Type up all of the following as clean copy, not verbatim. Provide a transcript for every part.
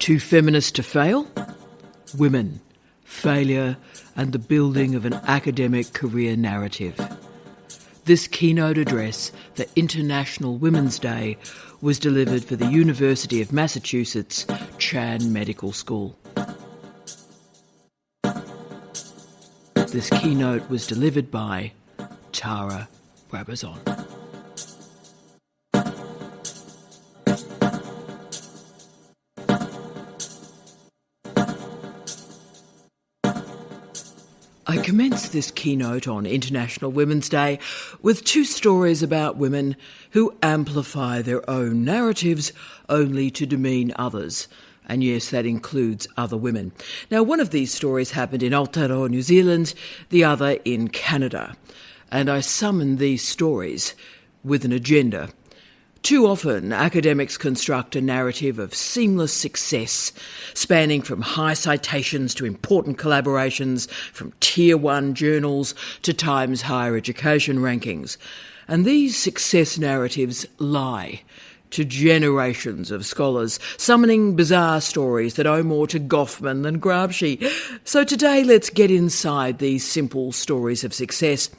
Too feminist to fail? Women, failure and the building of an academic career narrative. This keynote address for International Women's Day was delivered for the University of Massachusetts Chan Medical School. This keynote was delivered by Tara Brabazon. I commenced this keynote on International Women's Day with two stories about women who amplify their own narratives only to demean others. And yes, that includes other women. Now, one of these stories happened in Aotearoa, New Zealand, the other in Canada. And I summoned these stories with an agenda. Too often, academics construct a narrative of seamless success, spanning from high citations to important collaborations, from Tier 1 journals to Times higher education rankings. And these success narratives lie to generations of scholars, summoning bizarre stories that owe more to Goffman than Gramsci. So today, let's get inside these simple stories of success.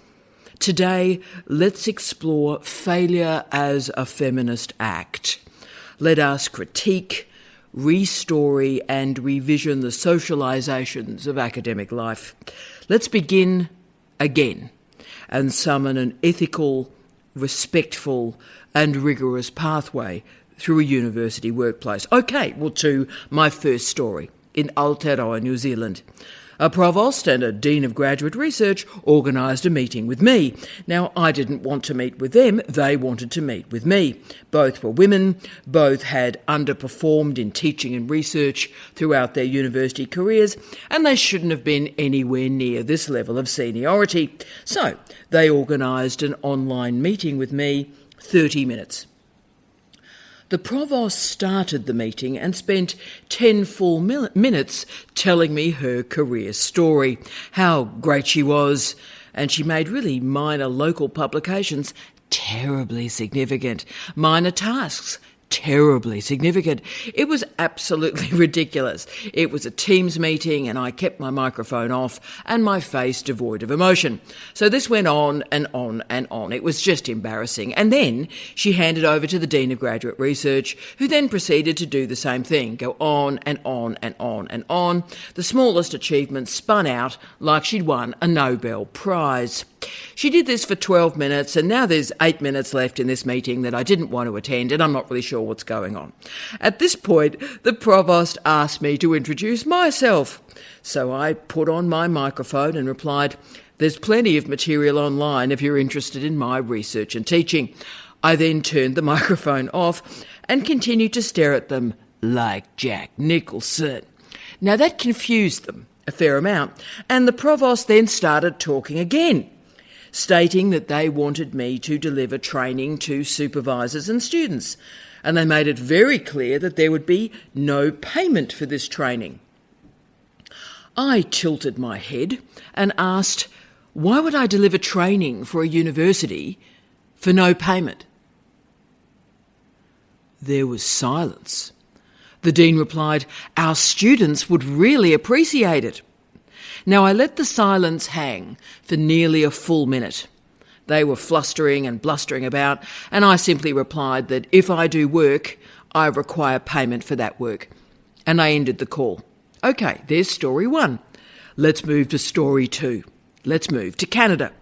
Today, let's explore failure as a feminist act. Let us critique, restory and revision the socialisations of academic life. Let's begin again and summon an ethical, respectful and rigorous pathway through a university workplace. Okay, well, to my first story in Aotearoa, New Zealand. A provost and a dean of graduate research organised a meeting with me. Now, I didn't want to meet with them, they wanted to meet with me. Both were women, both had underperformed in teaching and research throughout their university careers, and they shouldn't have been anywhere near this level of seniority. So, they organised an online meeting with me, 30 minutes. The provost started the meeting and spent 10 full minutes telling me her career story, how great she was, and she made really minor local publications terribly significant, minor tasks terribly significant. It was absolutely ridiculous. It was a Teams meeting and I kept my microphone off and my face devoid of emotion. So this went on and on and on. It was just embarrassing. And then she handed over to the Dean of Graduate Research, who then proceeded to do the same thing, go on and on and on and on. The smallest achievement spun out like she'd won a Nobel Prize. She did this for 12 minutes and now there's 8 minutes left in this meeting that I didn't want to attend and I'm not really sure what's going on. At this point, the provost asked me to introduce myself. So I put on my microphone and replied, "There's plenty of material online if you're interested in my research and teaching." I then turned the microphone off and continued to stare at them like Jack Nicholson. Now that confused them a fair amount, and the provost then started talking again, stating that they wanted me to deliver training to supervisors and students. And they made it very clear that there would be no payment for this training. I tilted my head and asked, why would I deliver training for a university for no payment? There was silence. The dean replied, "Our students would really appreciate it." Now, I let the silence hang for nearly a full minute. They were flustering and blustering about, and I simply replied that if I do work, I require payment for that work. And I ended the call. Okay, there's story one. Let's move to story two. Let's move to Canada.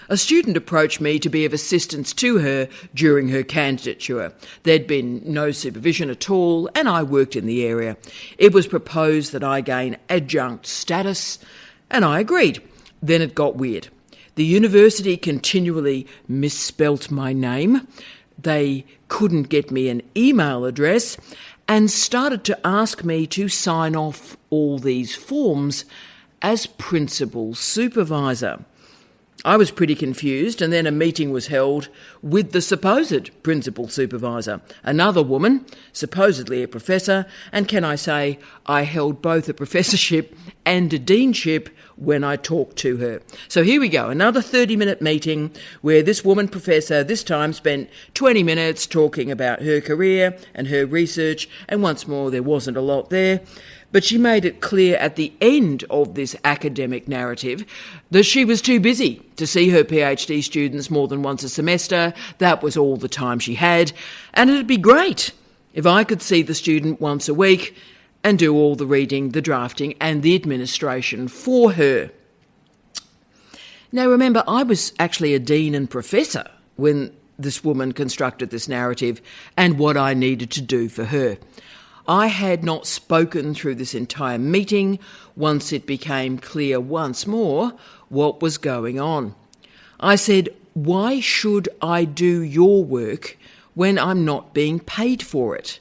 A student approached me to be of assistance to her during her candidature. There'd been no supervision at all, and I worked in the area. It was proposed that I gain adjunct status, and I agreed. Then it got weird. The university continually misspelt my name. They couldn't get me an email address and started to ask me to sign off all these forms as principal supervisor. I was pretty confused, and then a meeting was held with the supposed principal supervisor, another woman, supposedly a professor, and can I say, I held both a professorship and a deanship when I talked to her. So here we go, another 30-minute meeting where this woman professor this time spent 20 minutes talking about her career and her research, and once more there wasn't a lot there. But she made it clear at the end of this academic narrative that she was too busy to see her PhD students more than once a semester. That was all the time she had, and it'd be great if I could see the student once a week and do all the reading, the drafting and the administration for her. Now remember, I was actually a dean and professor when this woman constructed this narrative and what I needed to do for her. I had not spoken through this entire meeting once it became clear once more what was going on. I said, why should I do your work when I'm not being paid for it?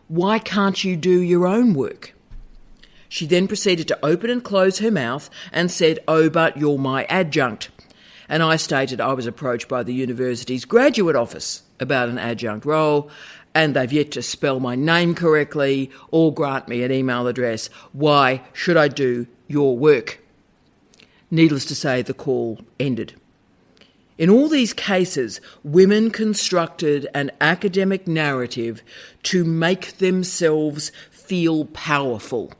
Why can't you do your own work? She then proceeded to open and close her mouth and said, oh, but you're my adjunct. And I stated I was approached by the university's graduate office about an adjunct role, and they've yet to spell my name correctly or grant me an email address. Why should I do your work? Needless to say, the call ended. In all these cases, women constructed an academic narrative to make themselves feel powerful,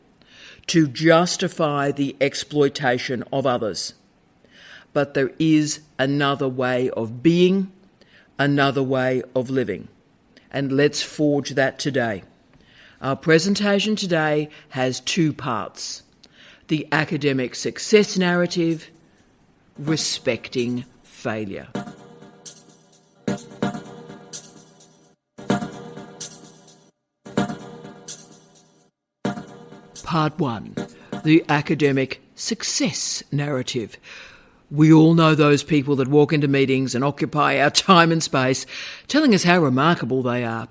to justify the exploitation of others. But there is another way of being, another way of living. And let's forge that today. Our presentation today has two parts: the academic success narrative, respecting failure. Part 1. The academic success narrative. We all know those people that walk into meetings and occupy our time and space, telling us how remarkable they are.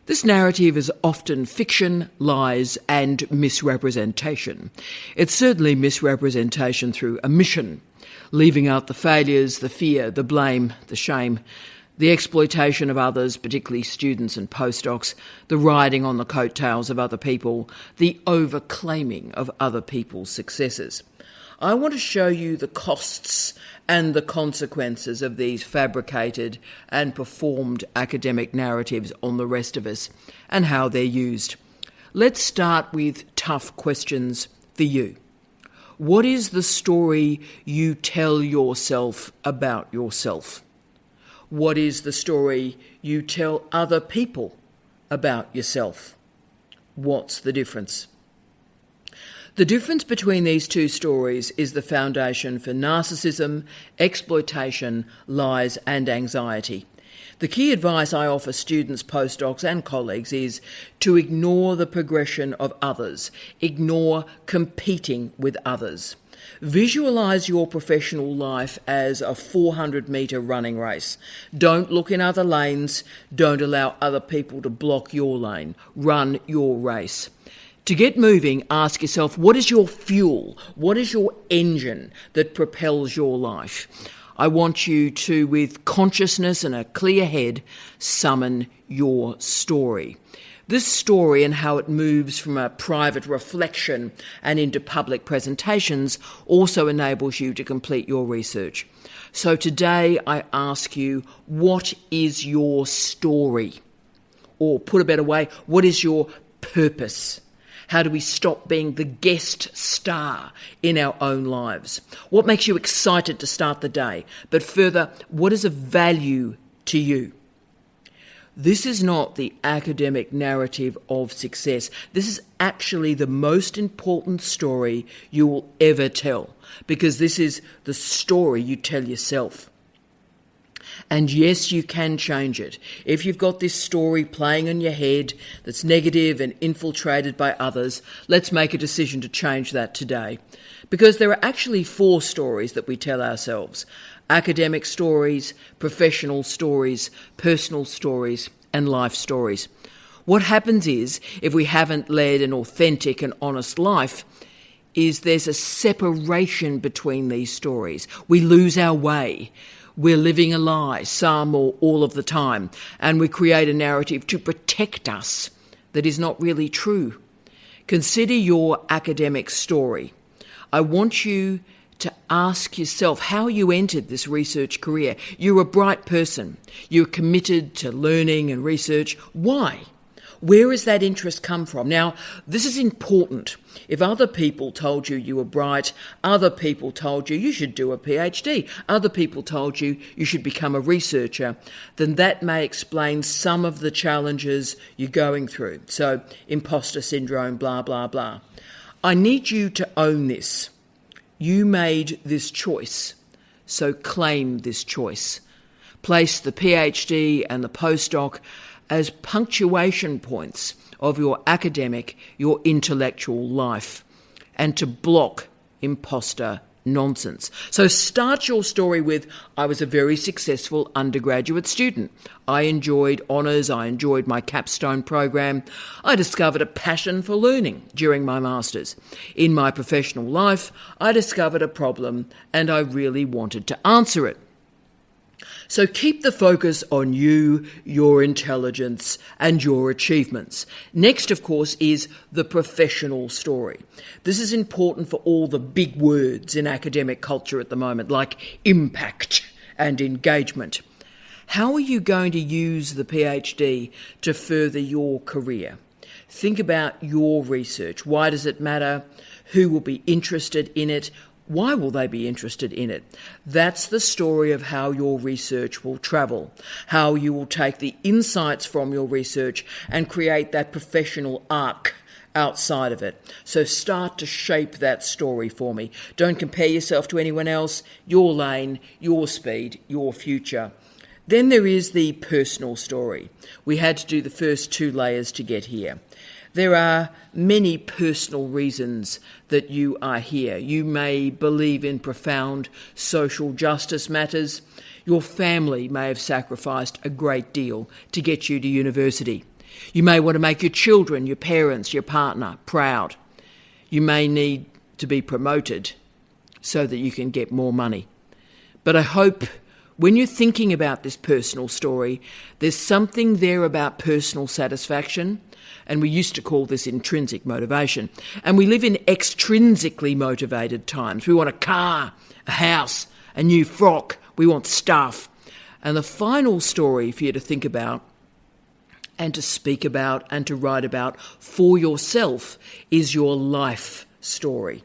This narrative is often fiction, lies, and misrepresentation. It's certainly misrepresentation through omission, leaving out the failures, the fear, the blame, the shame, the exploitation of others, particularly students and postdocs, the riding on the coattails of other people, the overclaiming of other people's successes. I want to show you the costs and the consequences of these fabricated and performed academic narratives on the rest of us and how they're used. Let's start with tough questions for you. What is the story you tell yourself about yourself? What is the story you tell other people about yourself? What's the difference? The difference between these two stories is the foundation for narcissism, exploitation, lies, and anxiety. The key advice I offer students, postdocs, and colleagues is to ignore the progression of others, ignore competing with others. Visualise your professional life as a 400-metre running race. Don't look in other lanes. Don't allow other people to block your lane. Run your race. To get moving, ask yourself, what is your fuel? What is your engine that propels your life? I want you to, with consciousness and a clear head, summon your story. This story and how it moves from a private reflection and into public presentations also enables you to complete your research. So today I ask you, what is your story? Or put a better way, what is your purpose? How do we stop being the guest star in our own lives? What makes you excited to start the day? But further, what is of value to you? This is not the academic narrative of success. This is actually the most important story you will ever tell, because this is the story you tell yourself. And yes, you can change it. If you've got this story playing in your head that's negative and infiltrated by others, let's make a decision to change that today. Because there are actually 4 stories that we tell ourselves: academic stories, professional stories, personal stories, and life stories. What happens is, if we haven't led an authentic and honest life, is there's a separation between these stories. We lose our way. We're living a lie, some or all of the time, and we create a narrative to protect us that is not really true. Consider your academic story. I want you to ask yourself how you entered this research career. You're a bright person. You're committed to learning and research. Why? Where has that interest come from? Now, this is important. If other people told you you were bright, other people told you you should do a PhD, other people told you you should become a researcher, then that may explain some of the challenges you're going through. So, imposter syndrome, blah, blah, blah. I need you to own this. You made this choice, so claim this choice. Place the PhD and the postdoc as punctuation points of your academic, your intellectual life, and to block imposter nonsense. So start your story with, I was a very successful undergraduate student. I enjoyed honours, I enjoyed my capstone program. I discovered a passion for learning during my masters. In my professional life, I discovered a problem and I really wanted to answer it. So keep the focus on you, your intelligence, and your achievements. Next, of course, is the professional story. This is important for all the big words in academic culture at the moment, like impact and engagement. How are you going to use the PhD to further your career? Think about your research. Why does it matter? Who will be interested in it? Why will they be interested in it? That's the story of how your research will travel, how you will take the insights from your research and create that professional arc outside of it. So start to shape that story for me. Don't compare yourself to anyone else, your lane, your speed, your future. Then there is the personal story. We had to do the first 2 layers to get here. There are many personal reasons that you are here. You may believe in profound social justice matters. Your family may have sacrificed a great deal to get you to university. You may want to make your children, your parents, your partner proud. You may need to be promoted so that you can get more money. But I hope when you're thinking about this personal story, there's something there about personal satisfaction. And we used to call this intrinsic motivation. And we live in extrinsically motivated times. We want a car, a house, a new frock. We want stuff. And the final story for you to think about and to speak about and to write about for yourself is your life story.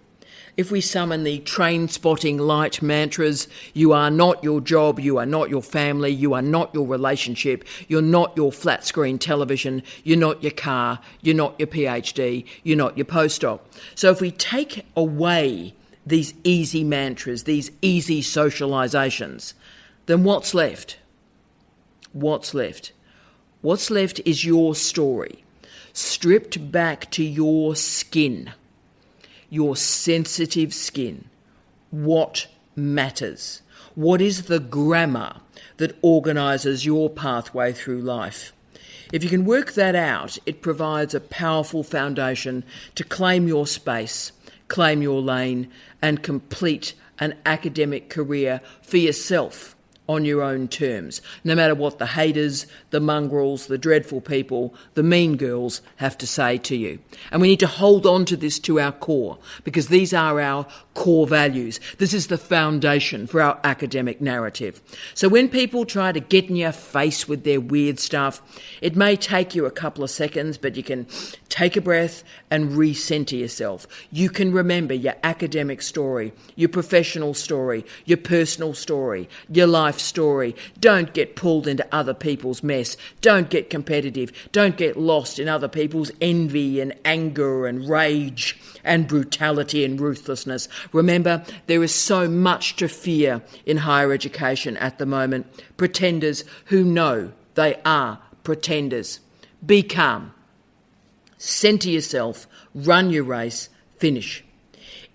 If we summon the train-spotting light mantras, you are not your job, you are not your family, you are not your relationship, you're not your flat-screen television, you're not your car, you're not your PhD, you're not your postdoc. So if we take away these easy mantras, these easy socializations, then what's left? What's left? What's left is your story, stripped back to your skin. Your sensitive skin. What matters? What is the grammar that organises your pathway through life? If you can work that out, it provides a powerful foundation to claim your space, claim your lane, and complete an academic career for yourself on your own terms, no matter what the haters, the mongrels, the dreadful people, the mean girls have to say to you. And we need to hold on to this to our core, because these are our core values. This is the foundation for our academic narrative. So when people try to get in your face with their weird stuff, it may take you a couple of seconds, but you can take a breath and recenter yourself. You can remember your academic story, your professional story, your personal story, your life story. Don't get pulled into other people's mess. Don't get competitive. Don't get lost in other people's envy and anger and rage and brutality and ruthlessness. Remember, there is so much to fear in higher education at the moment. Pretenders who know they are pretenders. Be calm. Centre yourself. Run your race. Finish.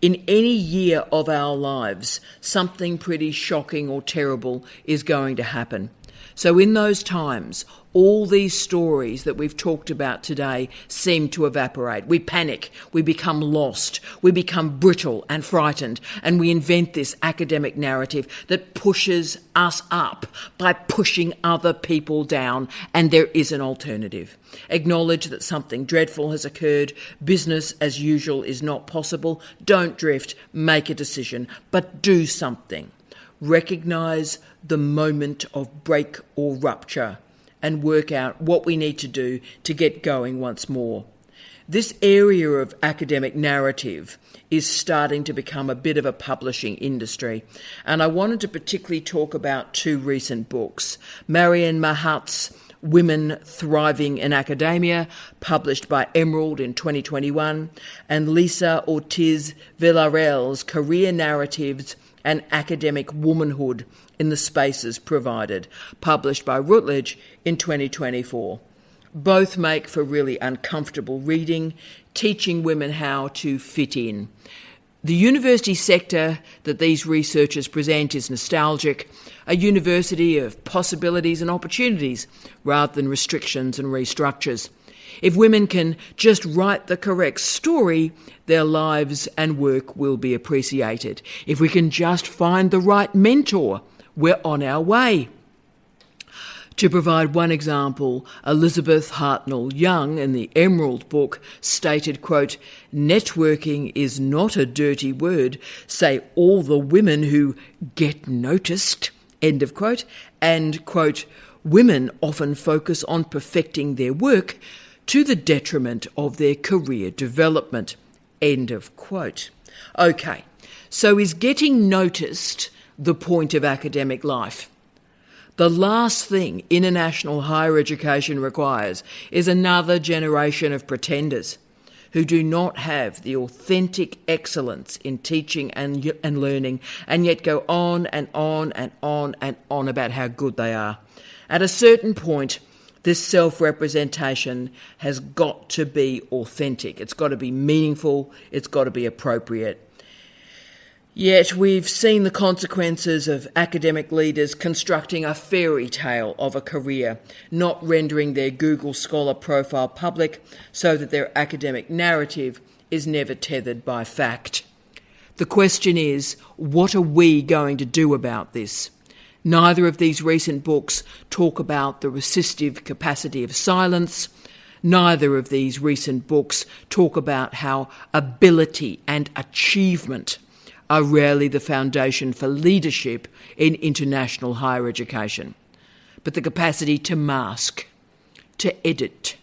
In any year of our lives, something pretty shocking or terrible is going to happen. So in those times, all these stories that we've talked about today seem to evaporate. We panic, we become lost, we become brittle and frightened, and we invent this academic narrative that pushes us up by pushing other people down, and there is an alternative. Acknowledge that something dreadful has occurred. Business as usual is not possible. Don't drift, make a decision, but do something. Recognise the moment of break or rupture and work out what we need to do to get going once more. This area of academic narrative is starting to become a bit of a publishing industry, and I wanted to particularly talk about two recent books. Marianne Mahat's Women Thriving in Academia, published by Emerald in 2021, and Lisa Ortiz Villarreal's Career Narratives and Academic Womanhood in the Spaces Provided, published by Routledge in 2024. Both make for really uncomfortable reading, teaching women how to fit in. The university sector that these researchers present is nostalgic, a university of possibilities and opportunities rather than restrictions and restructures. If women can just write the correct story, their lives and work will be appreciated. If we can just find the right mentor, we're on our way. To provide one example, Elizabeth Hartnell Young in the Emerald book stated, quote, "Networking is not a dirty word, say all the women who get noticed," end of quote, and, quote, "Women often focus on perfecting their work to the detriment of their career development," end of quote. Okay, so is getting noticed the point of academic life? The last thing international higher education requires is another generation of pretenders who do not have the authentic excellence in teaching and learning, and yet go on and on and on and on about how good they are. At a certain point, this self-representation has got to be authentic. It's got to be meaningful. It's got to be appropriate. Yet we've seen the consequences of academic leaders constructing a fairy tale of a career, not rendering their Google Scholar profile public so that their academic narrative is never tethered by fact. The question is, what are we going to do about this? Neither of these recent books talk about the resistive capacity of silence. Neither of these recent books talk about how ability and achievement are rarely the foundation for leadership in international higher education, but the capacity to mask, to edit,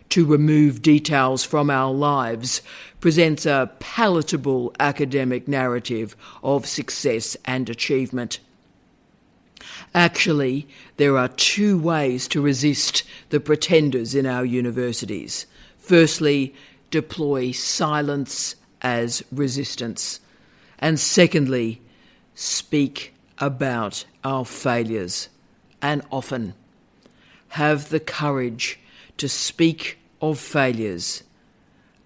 to remove details from our lives presents a palatable academic narrative of success and achievement. Actually, there are two ways to resist the pretenders in our universities. Firstly, deploy silence as resistance. And secondly, speak about our failures, and often have the courage to speak of failures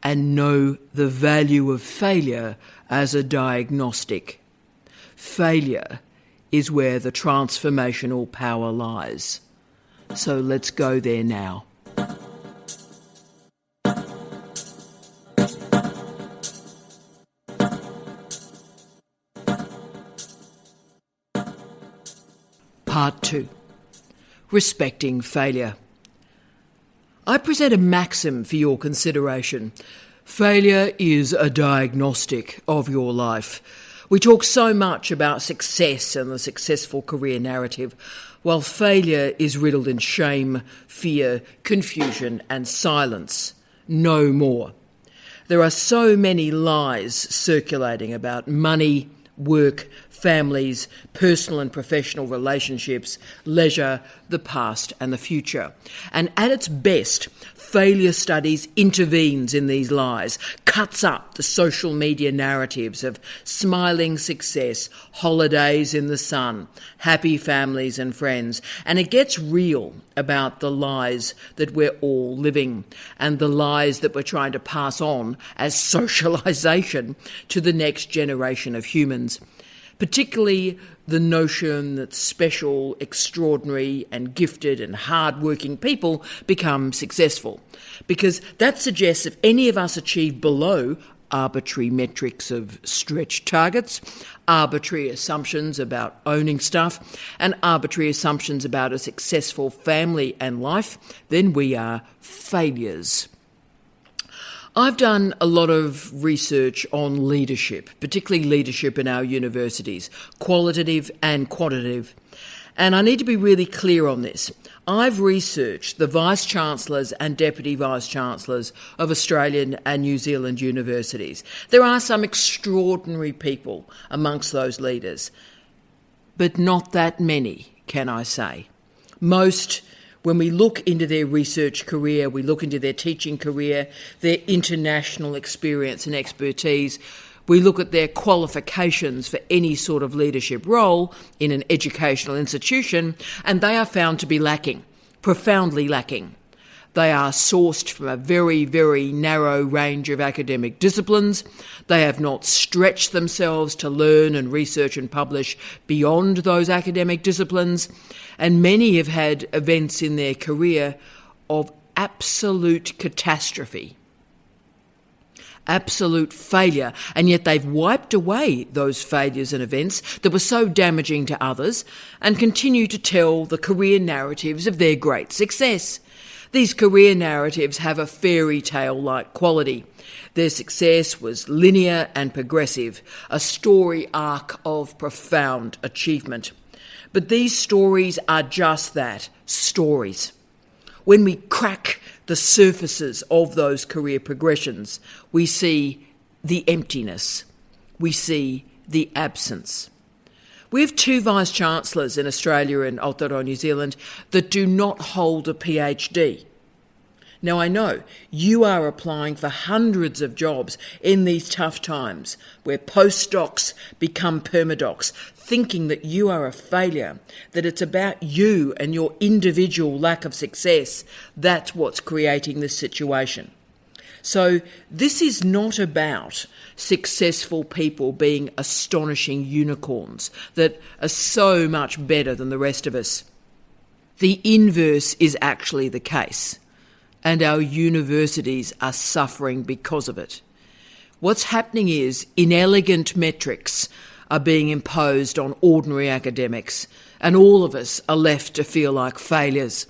and know the value of failure as a diagnostic. Failure is where the transformational power lies. So let's go there now. Part 2. Respecting failure. I present a maxim for your consideration. Failure is a diagnostic of your life. We talk so much about success and the successful career narrative, while failure is riddled in shame, fear, confusion, and silence. No more. There are so many lies circulating about money, work, families, personal and professional relationships, leisure, the past and the future. And at its best, failure studies intervenes in these lies, cuts up the social media narratives of smiling success, holidays in the sun, happy families and friends, and it gets real about the lies that we're all living and the lies that we're trying to pass on as socialisation to the next generation of humans. particularly the notion that special, extraordinary and gifted and hard-working people become successful, because that suggests if any of us achieve below arbitrary metrics of stretch targets, arbitrary assumptions about owning stuff, and arbitrary assumptions about a successful family and life, then we are failures. I've done a lot of research on leadership, particularly leadership in our universities, qualitative and quantitative. And I need to be really clear on this. I've researched the Vice-Chancellors and Deputy Vice-Chancellors of Australian and New Zealand universities. There are some extraordinary people amongst those leaders, but not that many, can I say. Most, when we look into their research career, we look into their teaching career, their international experience and expertise, we look at their qualifications for any sort of leadership role in an educational institution, and they are found to be lacking, profoundly lacking. They are sourced from a very, very narrow range of academic disciplines. They have not stretched themselves to learn and research and publish beyond those academic disciplines, and many have had events in their career of absolute catastrophe. Absolute failure, and yet they've wiped away those failures and events that were so damaging to others and continue to tell the career narratives of their great success. These career narratives have a fairy tale-like quality. Their success was linear and progressive, a story arc of profound achievement. But these stories are just that, stories. When we crack the surfaces of those career progressions, we see the emptiness. We see the absence. We have 2 Vice-Chancellors in Australia and Aotearoa, New Zealand, that do not hold a PhD. Now, I know you are applying for hundreds of jobs in these tough times where postdocs become permadocs, thinking that you are a failure, that it's about you and your individual lack of success. That's what's creating this situation. So this is not about successful people being astonishing unicorns that are so much better than the rest of us. The inverse is actually the case, and our universities are suffering because of it. What's happening is inelegant metrics are being imposed on ordinary academics, and all of us are left to feel like failures,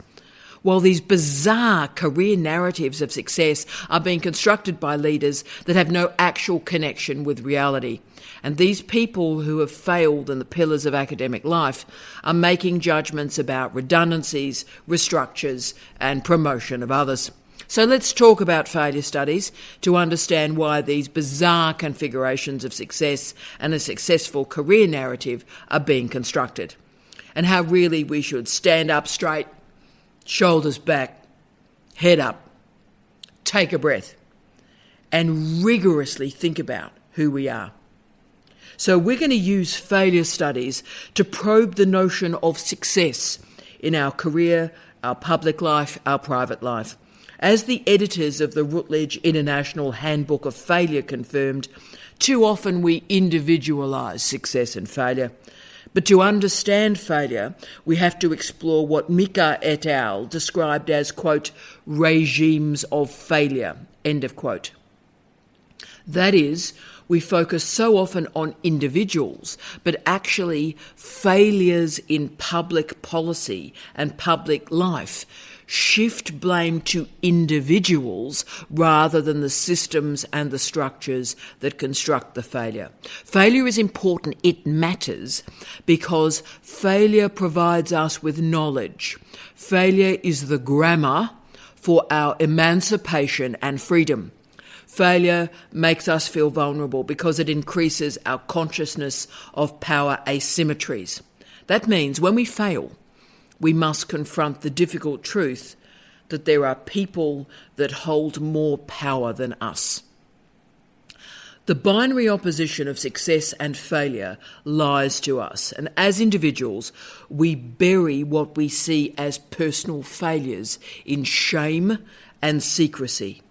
while these bizarre career narratives of success are being constructed by leaders that have no actual connection with reality. And these people who have failed in the pillars of academic life are making judgments about redundancies, restructures, and promotion of others. So let's talk about failure studies to understand why these bizarre configurations of success and a successful career narrative are being constructed, and how really we should stand up straight, shoulders back, head up, take a breath, and rigorously think about who we are. So we're going to use failure studies to probe the notion of success in our career, our public life, our private life. As the editors of the Routledge International Handbook of Failure confirmed, too often we individualise success and failure. But to understand failure, we have to explore what Mika et al. Described as, quote, regimes of failure, end of quote. That is, we focus so often on individuals, but actually failures in public policy and public life shift blame to individuals rather than the systems and the structures that construct the failure. Failure is important, it matters, because failure provides us with knowledge. Failure is the grammar for our emancipation and freedom. Failure makes us feel vulnerable because it increases our consciousness of power asymmetries. That means when we fail, we must confront the difficult truth that there are people that hold more power than us. The binary opposition of success and failure lies to us, and as individuals, we bury what we see as personal failures in shame and secrecy.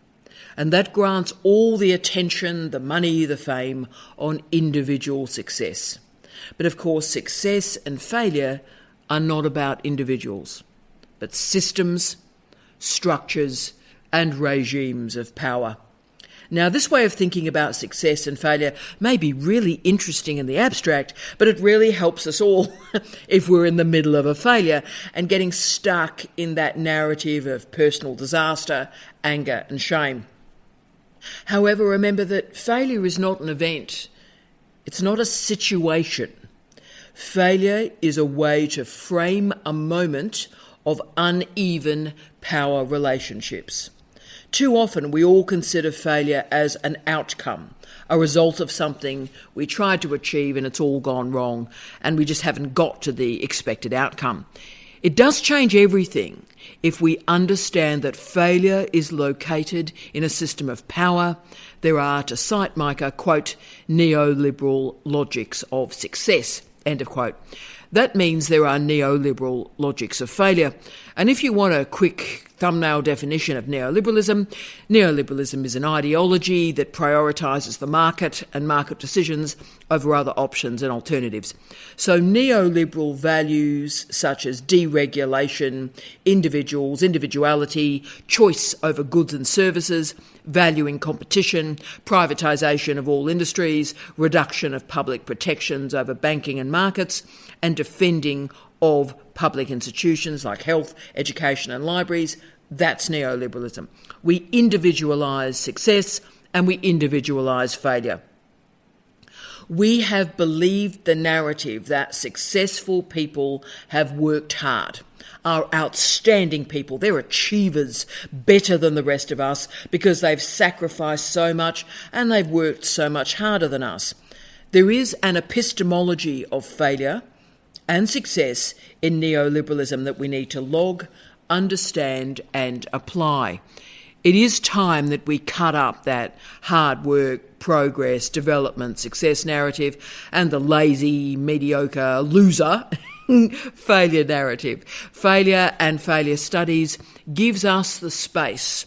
And that grants all the attention, the money, the fame on individual success. But of course, success and failure are not about individuals, but systems, structures, and regimes of power. Now, this way of thinking about success and failure may be really interesting in the abstract, but it really helps us all if we're in the middle of a failure and getting stuck in that narrative of personal disaster, anger, and shame. However, remember that failure is not an event. It's not a situation. Failure is a way to frame a moment of uneven power relationships. Too often we all consider failure as an outcome, a result of something we tried to achieve and it's all gone wrong and we just haven't got to the expected outcome. It does change everything if we understand that failure is located in a system of power. There are, to cite Micah, quote, neoliberal logics of success, end of quote. That means there are neoliberal logics of failure. And if you want a quick thumbnail definition of neoliberalism, neoliberalism is an ideology that prioritises the market and market decisions over other options and alternatives. So neoliberal values such as deregulation, individuals, individuality, choice over goods and services, valuing competition, privatisation of all industries, reduction of public protections over banking and markets, and defending of public institutions like health, education and libraries, that's neoliberalism. We individualise success and we individualise failure. We have believed the narrative that successful people have worked hard, are outstanding people, they're achievers, better than the rest of us because they've sacrificed so much and they've worked so much harder than us. There is an epistemology of failure and success in neoliberalism that we need to log, understand and apply. It is time that we cut up that hard work, progress, development, success narrative and the lazy, mediocre, loser failure narrative. Failure and failure studies gives us the space,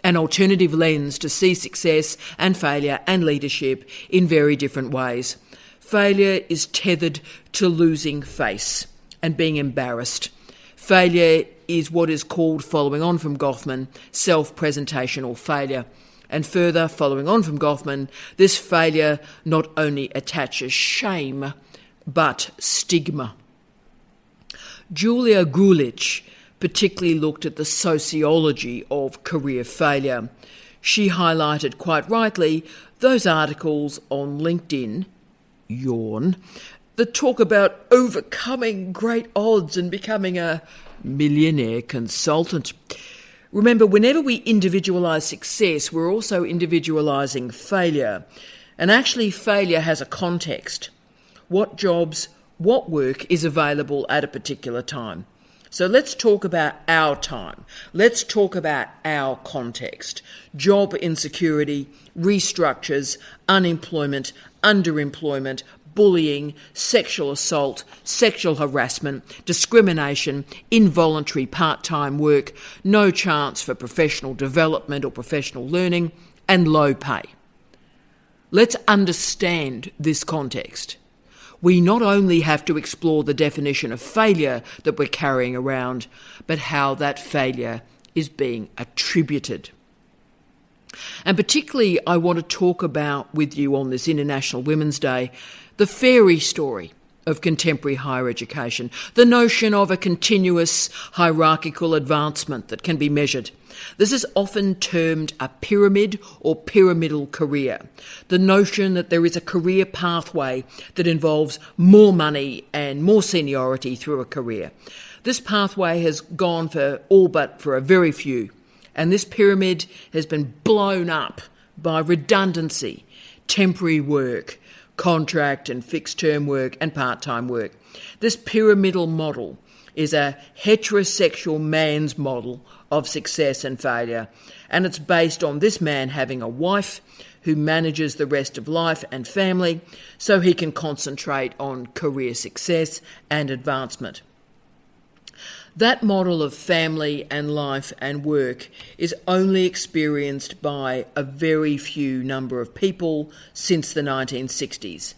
an alternative lens to see success and failure and leadership in very different ways. Failure is tethered to losing face and being embarrassed. Failure is what is called, following on from Goffman, self-presentational failure. And further, following on from Goffman, this failure not only attaches shame, but stigma. Julia Gulich particularly looked at the sociology of career failure. She highlighted, quite rightly, those articles on LinkedIn, yawn, that talk about overcoming great odds and becoming a millionaire consultant. Remember, whenever we individualise success, we're also individualising failure. And actually, failure has a context. What jobs, what work is available at a particular time? So let's talk about our time. Let's talk about our context. Job insecurity, restructures, unemployment, underemployment, bullying, sexual assault, sexual harassment, discrimination, involuntary part-time work, no chance for professional development or professional learning, and low pay. Let's understand this context. We not only have to explore the definition of failure that we're carrying around, but how that failure is being attributed. And particularly, I want to talk about with you on this International Women's Day the fairy story of contemporary higher education, the notion of a continuous hierarchical advancement that can be measured. This is often termed a pyramid or pyramidal career, the notion that there is a career pathway that involves more money and more seniority through a career. This pathway has gone for all but for a very few, and this pyramid has been blown up by redundancy, temporary work, contract and fixed-term work and part-time work. This pyramidal model is a heterosexual man's model of success and failure, and it's based on this man having a wife who manages the rest of life and family so he can concentrate on career success and advancement. That model of family and life and work is only experienced by a very few number of people since the 1960s.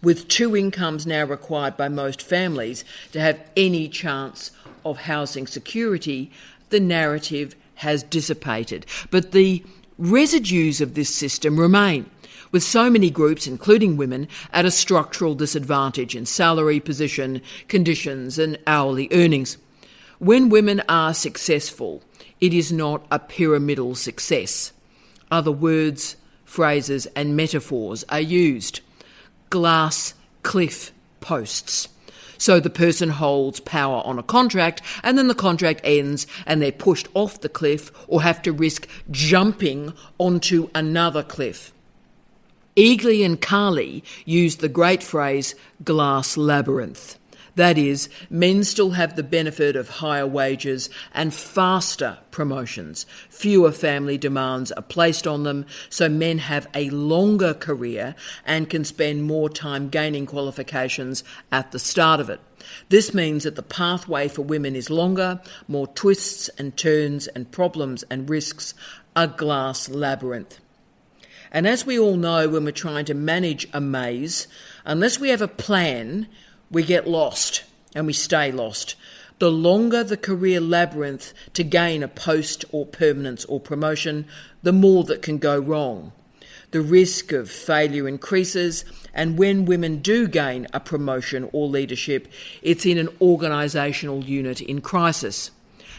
With 2 incomes now required by most families to have any chance of housing security, the narrative has dissipated. But the residues of this system remain, with so many groups, including women, at a structural disadvantage in salary, position, conditions and hourly earnings. When women are successful, it is not a pyramidal success. Other words, phrases and metaphors are used. Glass cliff posts. So the person holds power on a contract and then the contract ends and they're pushed off the cliff or have to risk jumping onto another cliff. Eagly and Carley used the great phrase glass labyrinth. That is, men still have the benefit of higher wages and faster promotions. Fewer family demands are placed on them, so men have a longer career and can spend more time gaining qualifications at the start of it. This means that the pathway for women is longer, more twists and turns and problems and risks, a glass labyrinth. And as we all know, when we're trying to manage a maze, unless we have a plan, we get lost and we stay lost. The longer the career labyrinth to gain a post or permanence or promotion, the more that can go wrong. The risk of failure increases, and when women do gain a promotion or leadership, it's in an organisational unit in crisis.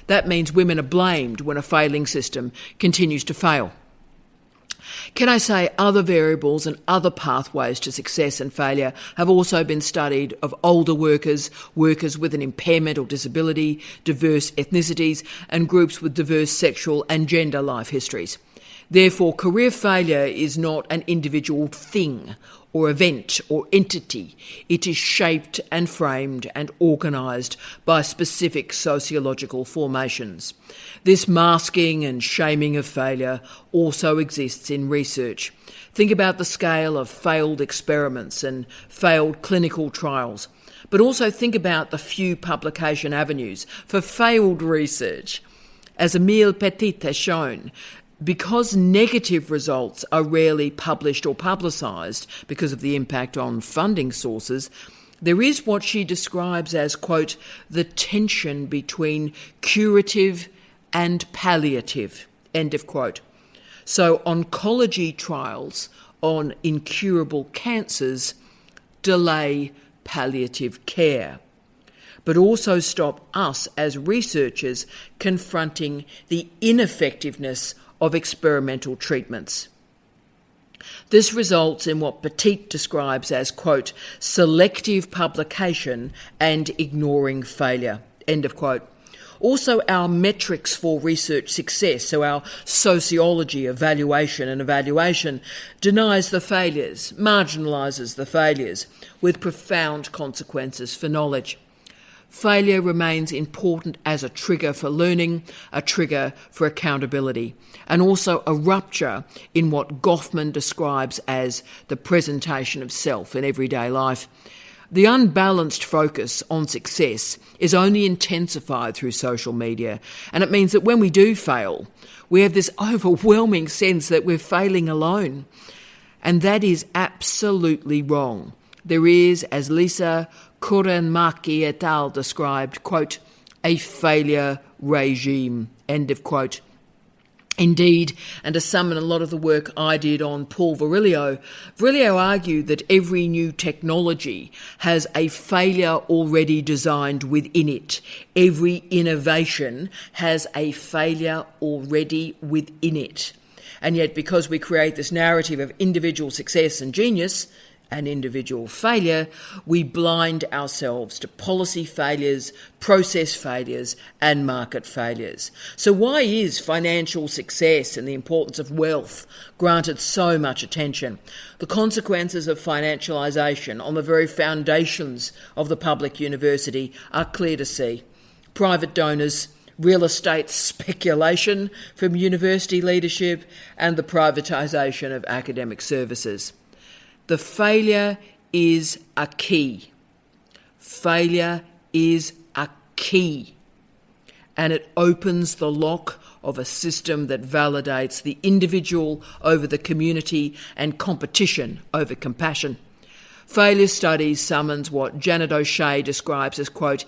That means women are blamed when a failing system continues to fail. Can I say other variables and other pathways to success and failure have also been studied of older workers, workers with an impairment or disability, diverse ethnicities, and groups with diverse sexual and gender life histories. Therefore, career failure is not an individual thing or event or entity. It is shaped and framed and organised by specific sociological formations. This masking and shaming of failure also exists in research. Think about the scale of failed experiments and failed clinical trials, but also think about the few publication avenues for failed research. As Emile Petit has shown, because negative results are rarely published or publicised because of the impact on funding sources, there is what she describes as, quote, the tension between curative and palliative, end of quote. So oncology trials on incurable cancers delay palliative care, but also stop us as researchers confronting the ineffectiveness of experimental treatments. This results in what Petit describes as, quote, selective publication and ignoring failure, end of quote. Also, our metrics for research success, so our sociology, evaluation and evaluation, denies the failures, marginalises the failures, with profound consequences for knowledge. Failure remains important as a trigger for learning, a trigger for accountability, and also a rupture in what Goffman describes as the presentation of self in everyday life. The unbalanced focus on success is only intensified through social media, and it means that when we do fail, we have this overwhelming sense that we're failing alone. And that is absolutely wrong. There is, as Lisa Kurenmaki et al. Described, quote, a failure regime, end of quote. Indeed, and to sum in a lot of the work I did on Paul Virilio argued that every new technology has a failure already designed within it. Every innovation has a failure already within it. And yet, because we create this narrative of individual success and genius and individual failure, we blind ourselves to policy failures, process failures, and market failures. So why is financial success and the importance of wealth granted so much attention? The consequences of financialisation on the very foundations of the public university are clear to see. Private donors, real estate speculation from university leadership, and the privatisation of academic services. The failure is a key. Failure is a key. And it opens the lock of a system that validates the individual over the community and competition over compassion. Failure studies summons what Janet O'Shea describes as, quote,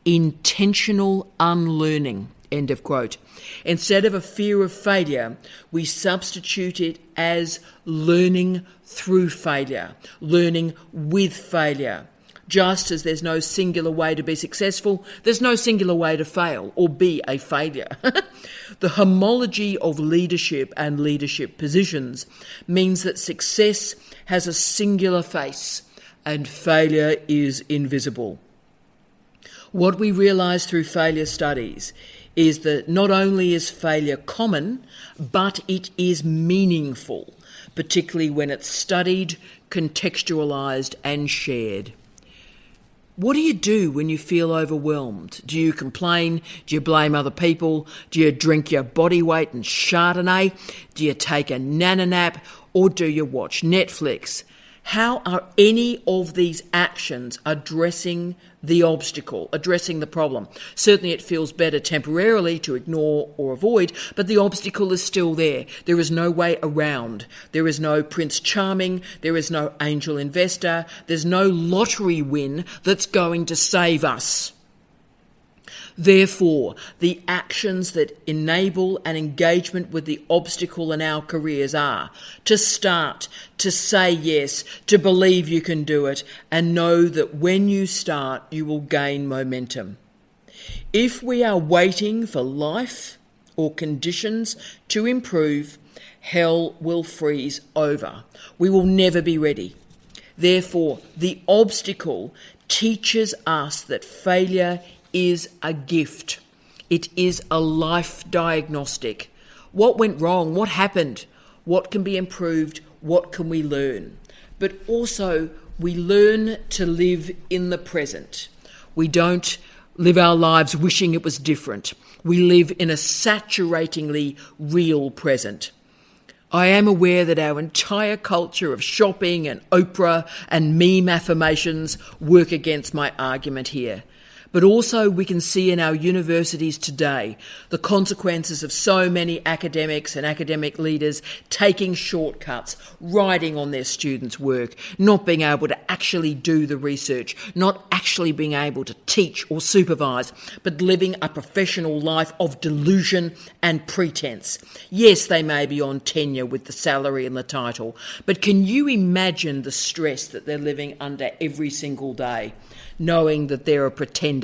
intentional unlearning, end of quote. Instead of a fear of failure, we substitute it as learning through failure, learning with failure. Just as there's no singular way to be successful, there's no singular way to fail or be a failure. The homology of leadership and leadership positions means that success has a singular face and failure is invisible. What we realise through failure studies is that not only is failure common, but it is meaningful, particularly when it's studied, contextualised and shared. What do you do when you feel overwhelmed? Do you complain? Do you blame other people? Do you drink your body weight in Chardonnay? Do you take a nana nap? Or do you watch Netflix? How are any of these actions addressing the obstacle, addressing the problem? Certainly it feels better temporarily to ignore or avoid, but the obstacle is still there. There is no way around. There is no Prince Charming. There is no angel investor. There's no lottery win that's going to save us. Therefore, the actions that enable an engagement with the obstacle in our careers are to start, to say yes, to believe you can do it, and know that when you start, you will gain momentum. If we are waiting for life or conditions to improve, hell will freeze over. We will never be ready. Therefore, the obstacle teaches us that failure is a gift. It is a life diagnostic. What went wrong? What happened? What can be improved? What can we learn? But also, we learn to live in the present. We don't live our lives wishing it was different. We live in a saturatingly real present. I am aware that our entire culture of shopping and Oprah and meme affirmations work against my argument here. But also we can see in our universities today the consequences of so many academics and academic leaders taking shortcuts, riding on their students' work, not being able to actually do the research, not actually being able to teach or supervise, but living a professional life of delusion and pretense. Yes, they may be on tenure with the salary and the title, but can you imagine the stress that they're living under every single day, knowing that they're a pretender,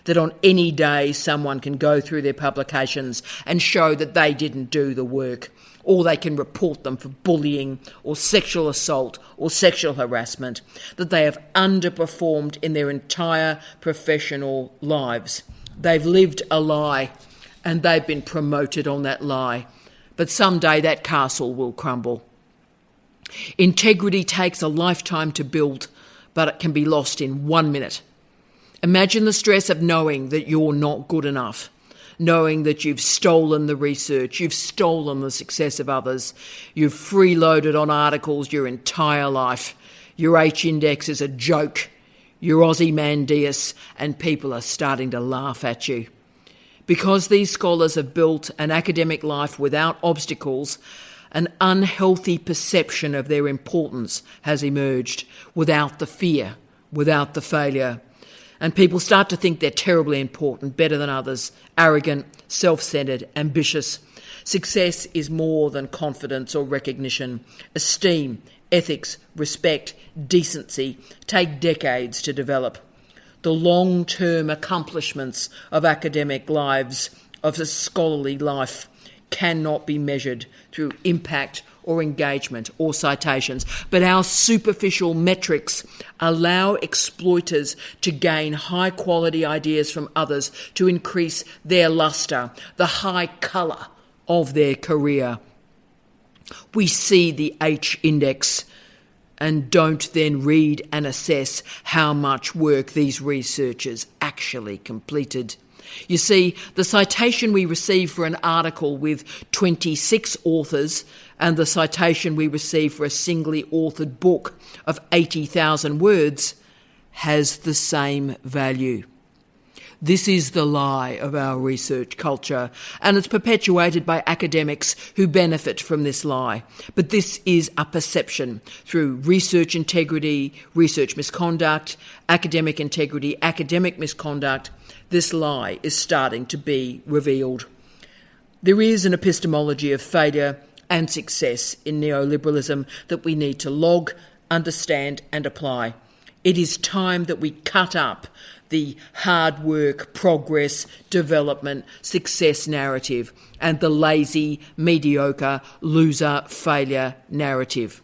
that on any day someone can go through their publications and show that they didn't do the work, or they can report them for bullying or sexual assault or sexual harassment, that they have underperformed in their entire professional lives. They've lived a lie and they've been promoted on that lie. But someday that castle will crumble. Integrity takes a lifetime to build, but it can be lost in 1 minute. Imagine the stress of knowing that you're not good enough, knowing that you've stolen the research, you've stolen the success of others, you've freeloaded on articles your entire life, your H-index is a joke, you're Ozymandias, and people are starting to laugh at you. Because these scholars have built an academic life without obstacles, an unhealthy perception of their importance has emerged without the fear, without the failure. And people start to think they're terribly important, better than others, arrogant, self-centred, ambitious. Success is more than confidence or recognition. Esteem, ethics, respect, decency take decades to develop. The long-term accomplishments of academic lives, of a scholarly life, cannot be measured through impact or engagement or citations. But our superficial metrics allow exploiters to gain high-quality ideas from others to increase their lustre, the high colour of their career. We see the H-index and don't then read and assess how much work these researchers actually completed. You see, the citation we receive for an article with 26 authors and the citation we receive for a singly authored book of 80,000 words has the same value. This is the lie of our research culture, and it's perpetuated by academics who benefit from this lie. But this is a perception through research integrity, research misconduct, academic integrity, academic misconduct. This lie is starting to be revealed. There is an epistemology of failure and success in neoliberalism that we need to log, understand and apply. It is time that we cut up the hard work, progress, development, success narrative and the lazy, mediocre, loser, failure narrative.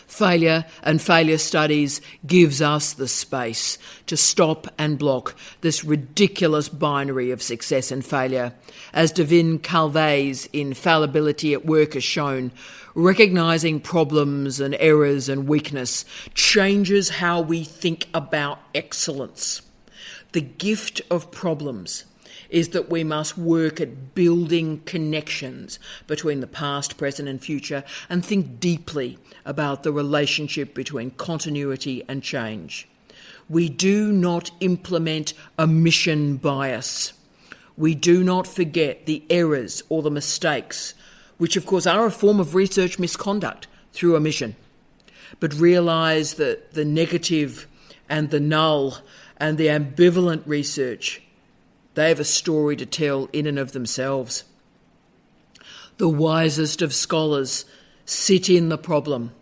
Failure and failure studies gives us the space to stop and block this ridiculous binary of success and failure. As Devin Calvey's Infallibility at Work has shown, recognising problems and errors and weakness changes how we think about excellence. The gift of problems is that we must work at building connections between the past, present and future and think deeply about the relationship between continuity and change. We do not implement omission bias. We do not forget the errors or the mistakes, which of course are a form of research misconduct through omission, but realise that the negative and the null and the ambivalent research, they have a story to tell in and of themselves. The wisest of scholars sit in the problem,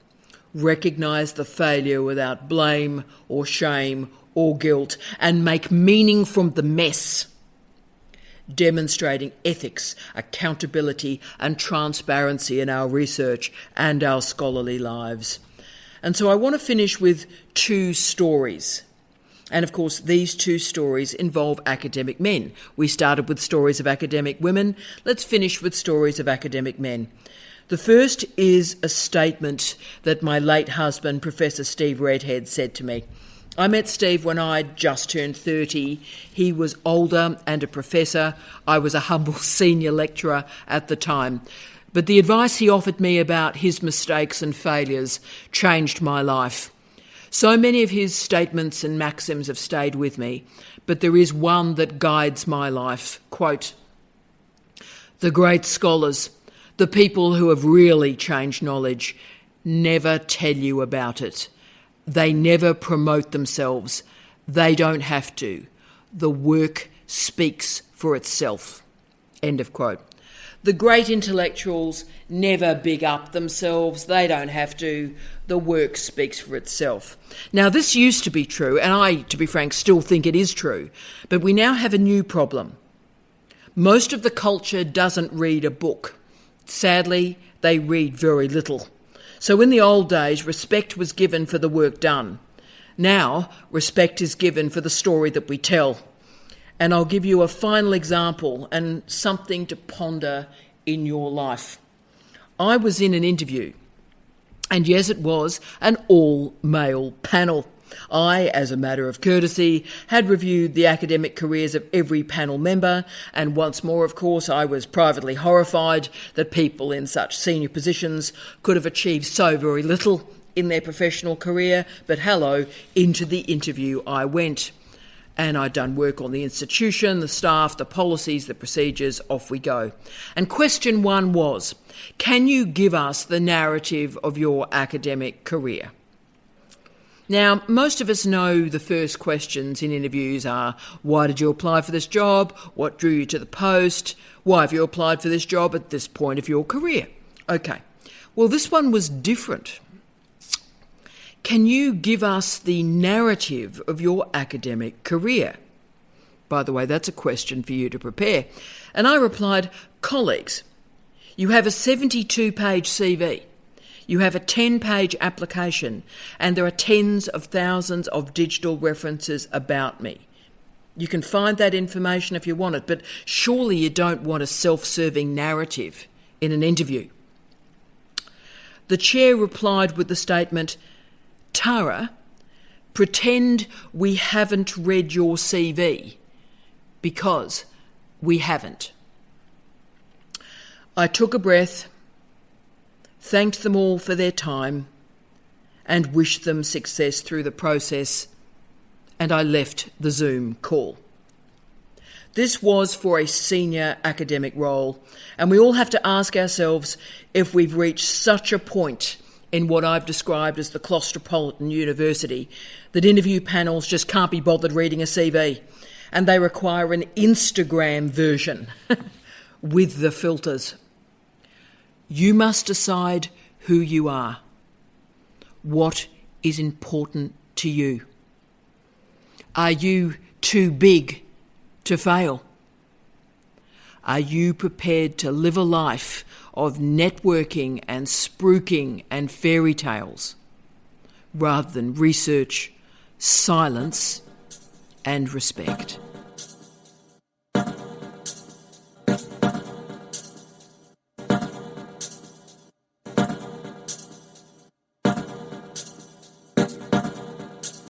recognise the failure without blame or shame or guilt, and make meaning from the mess, demonstrating ethics, accountability and transparency in our research and our scholarly lives. And so I want to finish with two stories. And of course, these two stories involve academic men. We started with stories of academic women. Let's finish with stories of academic men. The first is a statement that my late husband, Professor Steve Redhead, said to me. I met Steve when I'd just turned 30. He was older and a professor. I was a humble senior lecturer at the time. But the advice he offered me about his mistakes and failures changed my life. So many of his statements and maxims have stayed with me, but there is one that guides my life. Quote, "The great scholars, the people who have really changed knowledge, never tell you about it. They never promote themselves. They don't have to. The work speaks for itself." End of quote. The great intellectuals never big up themselves. They don't have to. The work speaks for itself. Now, this used to be true, and I, to be frank, still think it is true. But we now have a new problem. Most of the culture doesn't read a book. Sadly, they read very little. So in the old days, respect was given for the work done. Now, respect is given for the story that we tell. And I'll give you a final example and something to ponder in your life. I was in an interview, and yes, it was an all-male panel. I, as a matter of courtesy, had reviewed the academic careers of every panel member, and once more, of course, I was privately horrified that people in such senior positions could have achieved so very little in their professional career. But hello, into the interview I went. And I'd done work on the institution, the staff, the policies, the procedures, off we go. And question one was, can you give us the narrative of your academic career? Now, most of us know the first questions in interviews are, why did you apply for this job? What drew you to the post? Why have you applied for this job at this point of your career? Okay, well, this one was different. Can you give us the narrative of your academic career? By the way, that's a question for you to prepare. And I replied, colleagues, you have a 72-page CV. You have a 10-page application, and there are tens of thousands of digital references about me. You can find that information if you want it, but surely you don't want a self-serving narrative in an interview. The chair replied with the statement, Tara, pretend we haven't read your CV, because we haven't. I took a breath, thanked them all for their time, and wished them success through the process, and I left the Zoom call. This was for a senior academic role, and we all have to ask ourselves if we've reached such a point in what I've described as the claustropolitan university that interview panels just can't be bothered reading a CV, and they require an Instagram version with the filters. You must decide who you are, what is important to you. Are you too big to fail? Are you prepared to live a life of networking and spruiking and fairy tales rather than research, silence and respect?